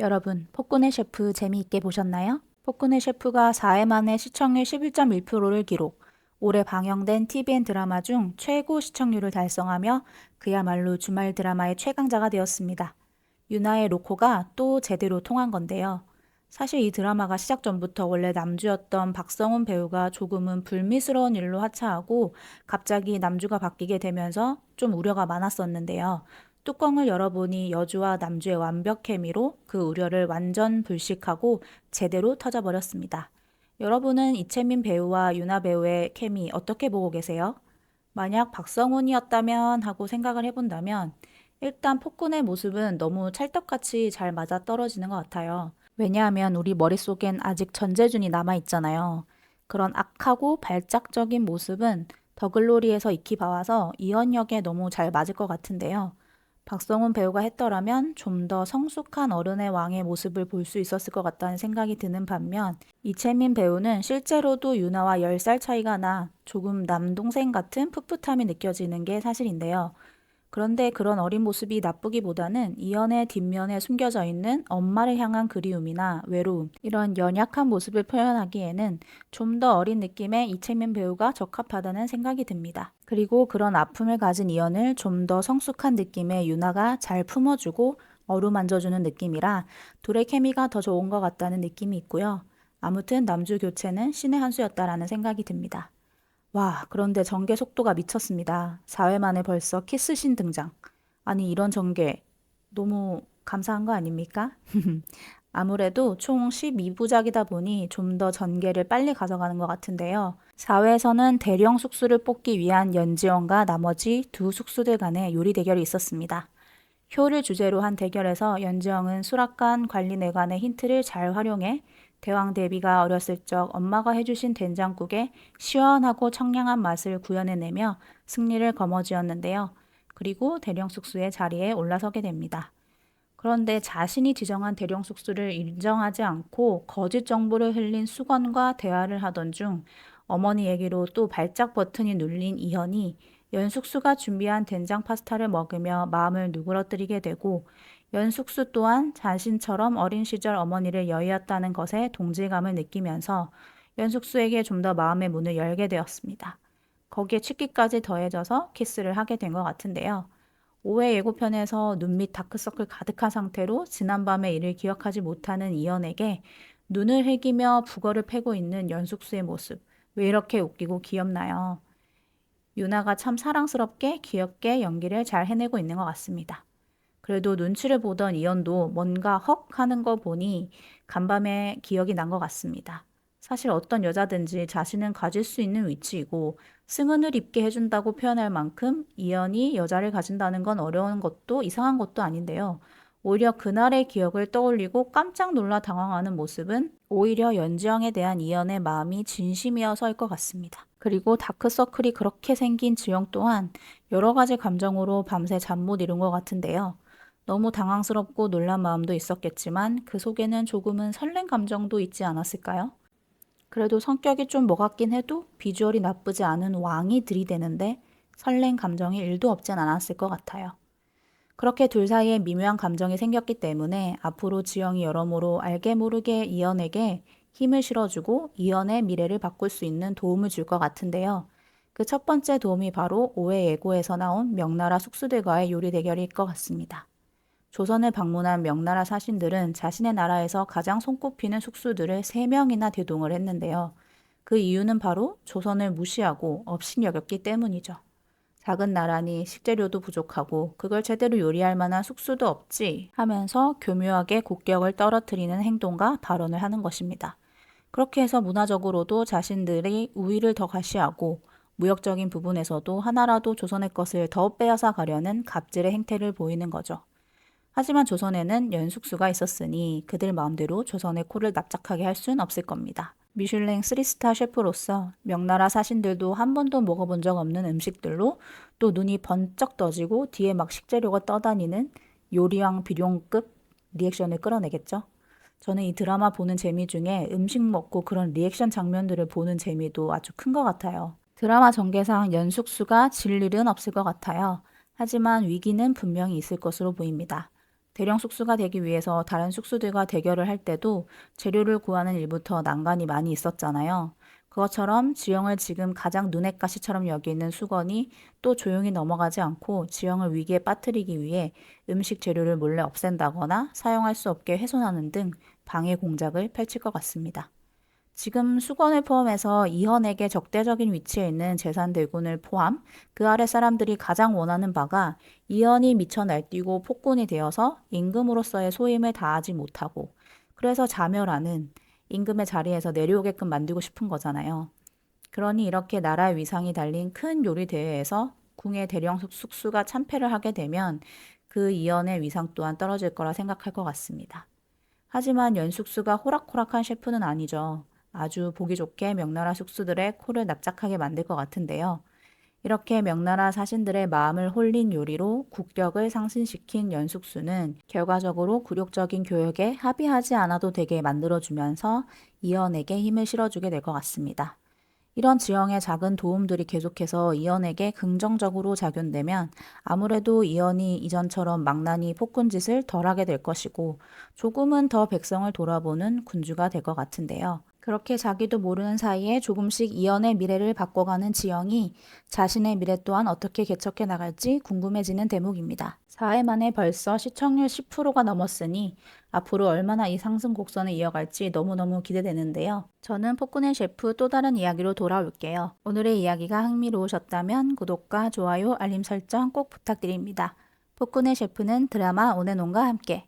여러분, 폭군의 셰프 재미있게 보셨나요? 폭군의 셰프가 4회 만에 시청률 11.1%를 기록, 올해 방영된 TVN 드라마 중 최고 시청률을 달성하며 그야말로 주말 드라마의 최강자가 되었습니다. 유나의 로코가 또 제대로 통한 건데요. 사실 이 드라마가 시작 전부터 원래 남주였던 박성훈 배우가 조금은 불미스러운 일로 하차하고 갑자기 남주가 바뀌게 되면서 좀 우려가 많았었는데요. 뚜껑을 열어보니 여주와 남주의 완벽 케미로 그 우려를 완전 불식하고 제대로 터져버렸습니다. 여러분은 이채민 배우와 유나 배우의 케미 어떻게 보고 계세요? 만약 박성훈이었다면 하고 생각을 해본다면 일단 폭군의 모습은 너무 찰떡같이 잘 맞아떨어지는 것 같아요. 왜냐하면 우리 머릿속엔 아직 전재준이 남아있잖아요. 그런 악하고 발작적인 모습은 더글로리에서 익히 봐와서 이현 역에 너무 잘 맞을 것 같은데요. 박성훈 배우가 했더라면 좀 더 성숙한 어른의 왕의 모습을 볼 수 있었을 것 같다는 생각이 드는 반면 이채민 배우는 실제로도 유나와 10살 차이가 나 조금 남동생 같은 풋풋함이 느껴지는 게 사실인데요. 그런데 그런 어린 모습이 나쁘기보다는 이연의 뒷면에 숨겨져 있는 엄마를 향한 그리움이나 외로움, 이런 연약한 모습을 표현하기에는 좀 더 어린 느낌의 이채민 배우가 적합하다는 생각이 듭니다. 그리고 그런 아픔을 가진 이연을 좀 더 성숙한 느낌의 유나가 잘 품어주고 어루만져주는 느낌이라 둘의 케미가 더 좋은 것 같다는 느낌이 있고요. 아무튼 남주 교체는 신의 한 수였다라는 생각이 듭니다. 와, 그런데 전개 속도가 미쳤습니다. 4회 만에 벌써 키스신 등장. 아니, 이런 전개 너무 감사한 거 아닙니까? 아무래도 총 12부작이다 보니 좀 더 전개를 빨리 가져가는 것 같은데요. 4회에서는 대령 숙수를 뽑기 위한 연지원과 나머지 두 숙수들 간의 요리 대결이 있었습니다. 효를 주제로 한 대결에서 연지영은 수락관 관리내관의 힌트를 잘 활용해 대왕 대비가 어렸을 적 엄마가 해주신 된장국에 시원하고 청량한 맛을 구현해내며 승리를 거머쥐었는데요. 그리고 대령 숙수의 자리에 올라서게 됩니다. 그런데 자신이 지정한 대령 숙수를 인정하지 않고 거짓 정보를 흘린 수건과 대화를 하던 중 어머니 얘기로 또 발작 버튼이 눌린 이현이 연숙수가 준비한 된장 파스타를 먹으며 마음을 누그러뜨리게 되고 연숙수 또한 자신처럼 어린 시절 어머니를 여의었다는 것에 동질감을 느끼면서 연숙수에게 좀 더 마음의 문을 열게 되었습니다. 거기에 취기까지 더해져서 키스를 하게 된 것 같은데요. 5회 예고편에서 눈 밑 다크서클 가득한 상태로 지난밤의 일을 기억하지 못하는 이연에게 눈을 흘기며 북어를 패고 있는 연숙수의 모습. 왜 이렇게 웃기고 귀엽나요? 유나가 참 사랑스럽게 귀엽게 연기를 잘 해내고 있는 것 같습니다. 그래도 눈치를 보던 이연도 뭔가 헉 하는 거 보니 간밤에 기억이 난 것 같습니다. 사실 어떤 여자든지 자신은 가질 수 있는 위치이고 승은을 입게 해준다고 표현할 만큼 이연이 여자를 가진다는 건 어려운 것도 이상한 것도 아닌데요. 오히려 그날의 기억을 떠올리고 깜짝 놀라 당황하는 모습은 오히려 연지영에 대한 이연의 마음이 진심이어서일 것 같습니다. 그리고 다크서클이 그렇게 생긴 지영 또한 여러 가지 감정으로 밤새 잠 못 이룬 것 같은데요. 너무 당황스럽고 놀란 마음도 있었겠지만 그 속에는 조금은 설렌 감정도 있지 않았을까요? 그래도 성격이 좀 뭐 같긴 해도 비주얼이 나쁘지 않은 왕이 들이대는데 설렌 감정이 1도 없진 않았을 것 같아요. 그렇게 둘 사이에 미묘한 감정이 생겼기 때문에 앞으로 지영이 여러모로 알게 모르게 이연에게 힘을 실어주고 이연의 미래를 바꿀 수 있는 도움을 줄 것 같은데요. 그 첫 번째 도움이 바로 5회 예고에서 나온 명나라 숙수들과의 요리 대결일 것 같습니다. 조선을 방문한 명나라 사신들은 자신의 나라에서 가장 손꼽히는 숙수들을 3명이나 대동을 했는데요. 그 이유는 바로 조선을 무시하고 업신여겼기 때문이죠. 작은 나라니 식재료도 부족하고 그걸 제대로 요리할 만한 숙수도 없지 하면서 교묘하게 국격을 떨어뜨리는 행동과 발언을 하는 것입니다. 그렇게 해서 문화적으로도 자신들이 우위를 더 과시하고 무역적인 부분에서도 하나라도 조선의 것을 더 빼앗아 가려는 갑질의 행태를 보이는 거죠. 하지만 조선에는 연숙수가 있었으니 그들 마음대로 조선의 코를 납작하게 할 수는 없을 겁니다. 미슐랭 3스타 셰프로서 명나라 사신들도 한 번도 먹어본 적 없는 음식들로 또 눈이 번쩍 떠지고 뒤에 막 식재료가 떠다니는 요리왕 비룡급 리액션을 끌어내겠죠. 저는 이 드라마 보는 재미 중에 음식 먹고 그런 리액션 장면들을 보는 재미도 아주 큰 것 같아요. 드라마 전개상 연숙수가 질 일은 없을 것 같아요. 하지만 위기는 분명히 있을 것으로 보입니다. 대령 숙수가 되기 위해서 다른 숙수들과 대결을 할 때도 재료를 구하는 일부터 난관이 많이 있었잖아요. 그것처럼 지영을 지금 가장 눈엣 가시처럼 여기는 수건이 또 조용히 넘어가지 않고 지영을 위기에 빠뜨리기 위해 음식 재료를 몰래 없앤다거나 사용할 수 없게 훼손하는 등 방해 공작을 펼칠 것 같습니다. 지금 수건을 포함해서 이현에게 적대적인 위치에 있는 재산 대군을 포함 그 아래 사람들이 가장 원하는 바가 이현이 미쳐 날뛰고 폭군이 되어서 임금으로서의 소임을 다하지 못하고 그래서 자멸하는 임금의 자리에서 내려오게끔 만들고 싶은 거잖아요. 그러니 이렇게 나라의 위상이 달린 큰 요리 대회에서 궁의 대령 숙수가 참패를 하게 되면 그 이현의 위상 또한 떨어질 거라 생각할 것 같습니다. 하지만 연숙수가 호락호락한 셰프는 아니죠. 아주 보기 좋게 명나라 숙수들의 코를 납작하게 만들 것 같은데요. 이렇게 명나라 사신들의 마음을 홀린 요리로 국력을 상승시킨 연숙수는 결과적으로 굴욕적인 교역에 합의하지 않아도 되게 만들어주면서 이연에게 힘을 실어주게 될 것 같습니다. 이런 지형의 작은 도움들이 계속해서 이연에게 긍정적으로 작용되면 아무래도 이연이 이전처럼 망나니 폭군짓을 덜하게 될 것이고 조금은 더 백성을 돌아보는 군주가 될 것 같은데요. 그렇게 자기도 모르는 사이에 조금씩 이연의 미래를 바꿔가는 지영이 자신의 미래 또한 어떻게 개척해 나갈지 궁금해지는 대목입니다. 4회 만에 벌써 시청률 10%가 넘었으니 앞으로 얼마나 이 상승 곡선을 이어갈지 너무너무 기대되는데요. 저는 폭군의 셰프 또 다른 이야기로 돌아올게요. 오늘의 이야기가 흥미로우셨다면 구독과 좋아요, 알림 설정 꼭 부탁드립니다. 폭군의 셰프는 드라마 온앤온과 함께